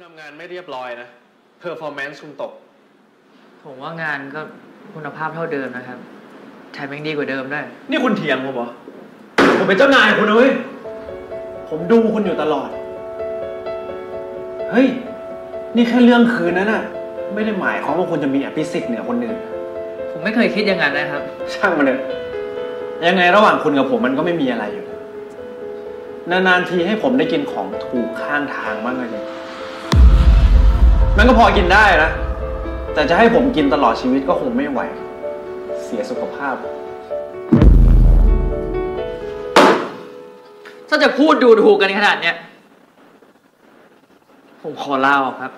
ทำงานไม่เรียบร้อยนะ performance คุณตกผมว่างานก็คุณภาพเท่าเดิมนะครับแถมยังดีกว่าเดิมด้วยนี่คุณเถียงผมเหรอผมเป็นเจ้านายคุณนะเว้ยผมดูคุณอยู่ตลอดเฮ้ยนี่แค่เรื่องคืนนั้นน่ะไม่ได้หมายความว่าคุณจะมีอภิสิทธิ์เหนือคนอื่นผมไม่เคยคิดอย่างนั้นนะครับช่างมันเลยยังไงระหว่างคุณกับผมมันก็ไม่มีอะไรอยู่นานๆทีให้ผมได้กินของถูกข้างทางบ้างก็ดีมันก็พอกินได้นะแต่จะให้ผมกินตลอดชีวิตก็คงไม่ไหวเสียสุขภาพถ้าจะพูดดูถูกกันขนาดเนี้ยผมขอลาออกครับ